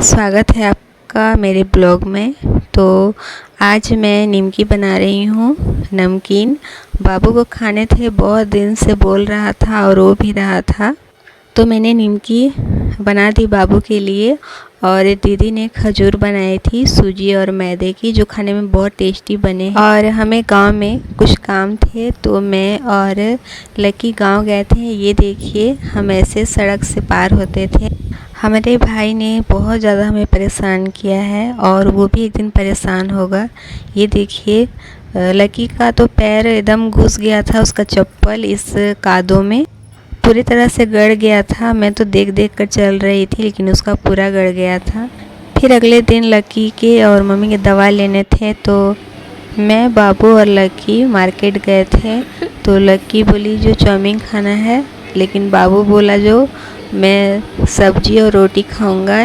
स्वागत है आपका मेरे ब्लॉग में। तो आज मैं निमकी बना रही हूँ, नमकीन। बाबू को खाने थे, बहुत दिन से बोल रहा था और रो भी रहा था, तो मैंने निमकी बना दी बाबू के लिए। और दीदी ने खजूर बनाई थी सूजी और मैदे की, जो खाने में बहुत टेस्टी बने। और हमें गांव में कुछ काम थे, तो मैं और लकी गांव गए थे। ये देखिए, हम ऐसे सड़क से पार होते थे। हमारे भाई ने बहुत ज़्यादा हमें परेशान किया है और वो भी एक दिन परेशान होगा। ये देखिए, लकी का तो पैर एकदम घुस गया था, उसका चप्पल इस कादों में पूरी तरह से गड़ गया था। मैं तो देख देख कर चल रही थी, लेकिन उसका पूरा गड़ गया था। फिर अगले दिन लकी के और मम्मी के दवा लेने थे, तो मैं, बाबू और लकी मार्केट गए थे। तो लकी बोली जो चाउमीन खाना है, लेकिन बाबू बोला जो मैं सब्जी और रोटी खाऊंगा।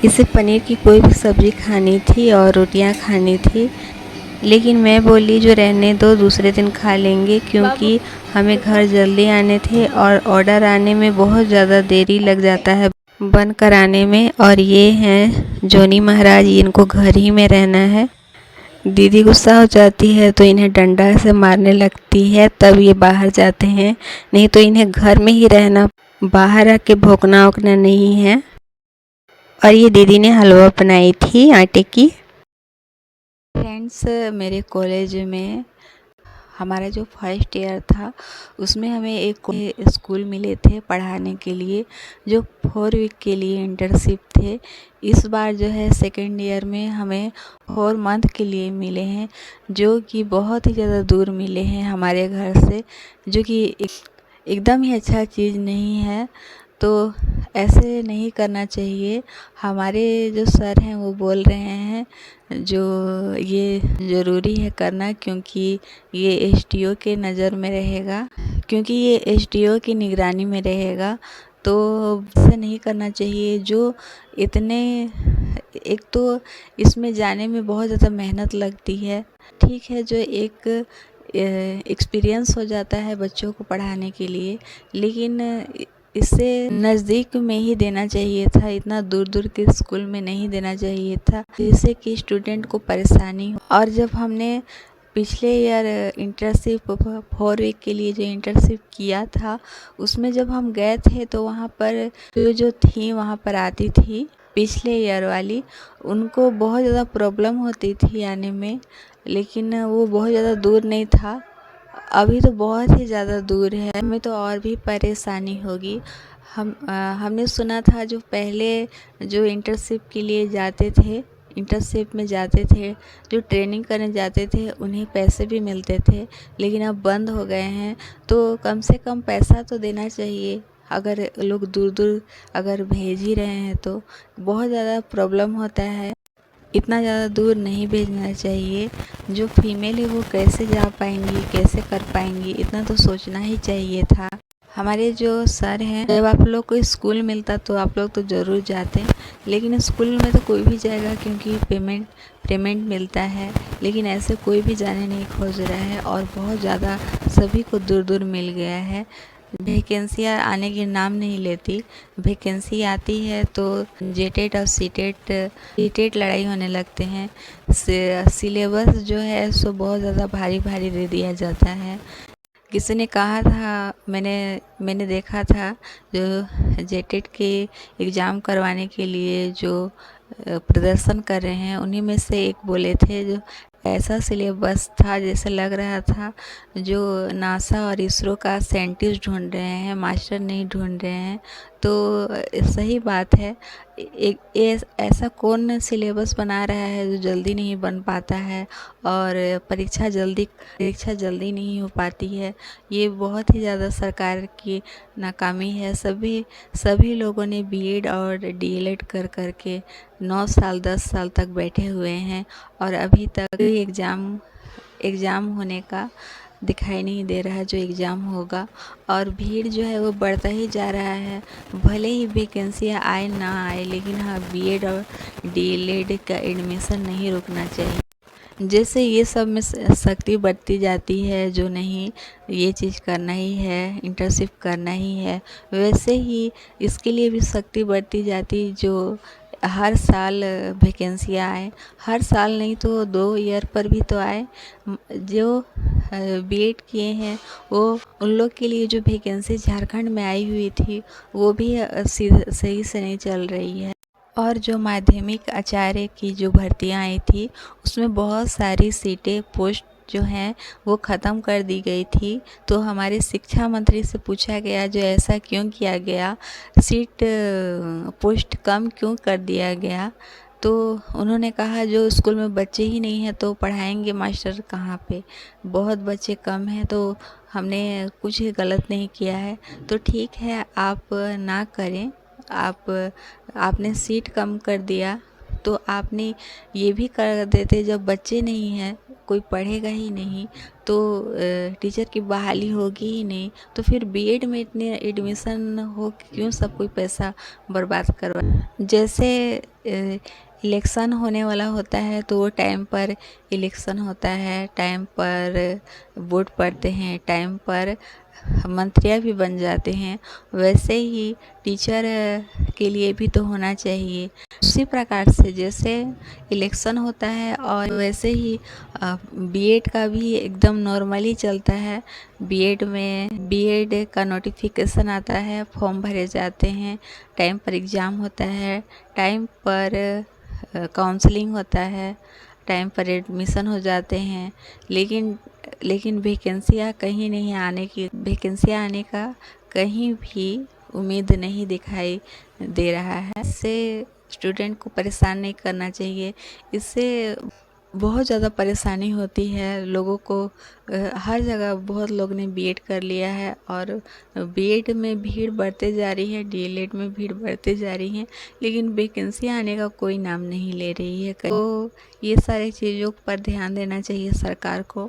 इसे पनीर की कोई भी सब्ज़ी खानी थी और रोटियां खानी थी, लेकिन मैं बोली जो रहने दो, दूसरे दिन खा लेंगे, क्योंकि हमें घर जल्दी आने थे और ऑर्डर आने में बहुत ज़्यादा देरी लग जाता है बन कर आने में। और ये हैं जोनी महाराज, इनको घर ही में रहना है। दीदी गुस्सा हो जाती है तो इन्हें डंडा से मारने लगती है, तब ये बाहर जाते हैं, नहीं तो इन्हें घर में ही रहना, बाहर आके भौंकना वोंकना नहीं है। और ये दीदी ने हलवा बनाई थी आटे की। फ्रेंड्स, मेरे कॉलेज में हमारा जो फर्स्ट ईयर था, उसमें हमें एक स्कूल मिले थे पढ़ाने के लिए, जो 4 वीक के लिए इंटर्नशिप थे। इस बार जो है सेकेंड ईयर में हमें 4 मंथ के लिए मिले हैं, जो कि बहुत ही ज़्यादा दूर मिले हैं हमारे घर से, जो कि एकदम ही अच्छा चीज़ नहीं है। तो ऐसे नहीं करना चाहिए। हमारे जो सर हैं वो बोल रहे हैं जो ये ज़रूरी है करना, क्योंकि ये एसडीओ के नज़र में रहेगा, क्योंकि ये एसडीओ की निगरानी में रहेगा। तो ऐसे नहीं करना चाहिए। जो इतने, एक तो इसमें जाने में बहुत ज़्यादा मेहनत लगती है, ठीक है, जो एक एक्सपीरियंस हो जाता है बच्चों को पढ़ाने के लिए, लेकिन इसे नज़दीक में ही देना चाहिए था, इतना दूर दूर के स्कूल में नहीं देना चाहिए था, जिससे कि स्टूडेंट को परेशानी हो। और जब हमने पिछले ईयर इंटर्नशिप 4 वीक के लिए जो इंटर्नशिप किया था, उसमें जब हम गए थे तो वहाँ पर जो थी वहाँ पर आती थी पिछले ईयर वाली, उनको बहुत ज़्यादा प्रॉब्लम होती थी आने में, लेकिन वो बहुत ज़्यादा दूर नहीं था। अभी तो बहुत ही ज़्यादा दूर है, हमें तो और भी परेशानी होगी। हमने सुना था जो पहले जो इंटर्नशिप के लिए जाते थे, इंटर्नशिप में जाते थे, जो ट्रेनिंग करने जाते थे, उन्हें पैसे भी मिलते थे, लेकिन अब बंद हो गए हैं। तो कम से कम पैसा तो देना चाहिए। अगर लोग दूर दूर अगर भेज ही रहे हैं तो बहुत ज़्यादा प्रॉब्लम होता है। इतना ज़्यादा दूर नहीं भेजना चाहिए। जो फीमेल है वो कैसे जा पाएंगी, कैसे कर पाएंगी, इतना तो सोचना ही चाहिए था। हमारे जो सर हैं, जब आप लोग को स्कूल मिलता तो आप लोग तो ज़रूर जाते, लेकिन स्कूल में तो कोई भी जाएगा क्योंकि पेमेंट मिलता है, लेकिन ऐसे कोई भी जाने नहीं खोज रहा है और बहुत ज़्यादा सभी को दूर दूर मिल गया है। वैकेंसियाँ आने के नाम नहीं लेती। वैकेंसी आती है तो जेटेट और सीटेट लड़ाई होने लगते हैं। सिलेबस जो है सो बहुत ज़्यादा भारी भारी दे दिया जाता है। किसी ने कहा था, मैंने देखा था, जो जेटेट के एग्ज़ाम करवाने के लिए जो प्रदर्शन कर रहे हैं, उन्हीं में से एक बोले थे जो ऐसा सिलेबस था जैसे लग रहा था जो नासा और इसरो का साइंटिस्ट ढूंढ रहे हैं, मास्टर नहीं ढूंढ रहे हैं। तो सही बात है। ऐसा कौन सिलेबस बना रहा है जो जल्दी नहीं बन पाता है और परीक्षा जल्दी नहीं हो पाती है। ये बहुत ही ज़्यादा सरकार की नाकामी है। सभी लोगों ने बीएड और डीएलएड कर के 9 साल 10 साल तक बैठे हुए हैं और अभी तक एग्ज़ाम होने का दिखाई नहीं दे रहा है, जो एग्ज़ाम होगा। और भीड़ जो है वो बढ़ता ही जा रहा है। भले ही वैकेंसियाँ आए ना आए, लेकिन हाँ, बीएड और डीएलएड का एडमिशन नहीं रुकना चाहिए। जैसे ये सब में सख्ती बढ़ती जाती है, जो नहीं ये चीज़ करना ही है, इंटर्नशिप करना ही है, वैसे ही इसके लिए भी सख्ती बढ़ती जाती। जो हर साल वैकेंसियाँ आए, हर साल नहीं तो 2 ईयर पर भी तो आए। जो बीएड किए हैं वो उन लोग के लिए जो वैकेंसी झारखंड में आई हुई थी वो भी सही से नहीं चल रही है। और जो माध्यमिक आचार्य की जो भर्तियां आई थी उसमें बहुत सारी सीटें पोस्ट जो हैं वो ख़त्म कर दी गई थी। तो हमारे शिक्षा मंत्री से पूछा गया जो ऐसा क्यों किया गया, सीट पोस्ट कम क्यों कर दिया गया। तो उन्होंने कहा जो स्कूल में बच्चे ही नहीं हैं तो पढ़ाएंगे मास्टर कहाँ पे, बहुत बच्चे कम हैं तो हमने कुछ गलत नहीं किया है। तो ठीक है आप ना करें, आपने सीट कम कर दिया तो आपने ये भी कर देते जब बच्चे नहीं हैं कोई पढ़ेगा ही नहीं तो टीचर की बहाली होगी ही नहीं। तो फिर बीएड में इतने एडमिशन हो क्यों सब कोई पैसा बर्बाद करवा। जैसे इलेक्शन होने वाला होता है तो वो टाइम पर इलेक्शन होता है, टाइम पर वोट पड़ते हैं, टाइम पर मंत्रियाँ भी बन जाते हैं, वैसे ही टीचर के लिए भी तो होना चाहिए। उसी प्रकार से जैसे इलेक्शन होता है और वैसे ही बीएड का भी एकदम नॉर्मली चलता है। बीएड में बीएड का नोटिफिकेशन आता है, फॉर्म भरे जाते हैं, टाइम पर एग्ज़ाम होता है, टाइम पर काउंसलिंग होता है, टाइम पर एडमिशन हो जाते हैं। लेकिन वैकेंसियाँ कहीं नहीं आने की, वैकेंसियाँ आने का कहीं भी उम्मीद नहीं दिखाई दे रहा है। इससे स्टूडेंट को परेशान नहीं करना चाहिए, इससे बहुत ज़्यादा परेशानी होती है लोगों को। हर जगह बहुत लोग ने बीएड कर लिया है और बीएड में भीड़ बढ़ते जा रही है, डीएलएड में भीड़ बढ़ते जा रही है, लेकिन वैकेंसी आने का कोई नाम नहीं ले रही है। तो ये सारी चीज़ों पर ध्यान देना चाहिए सरकार को।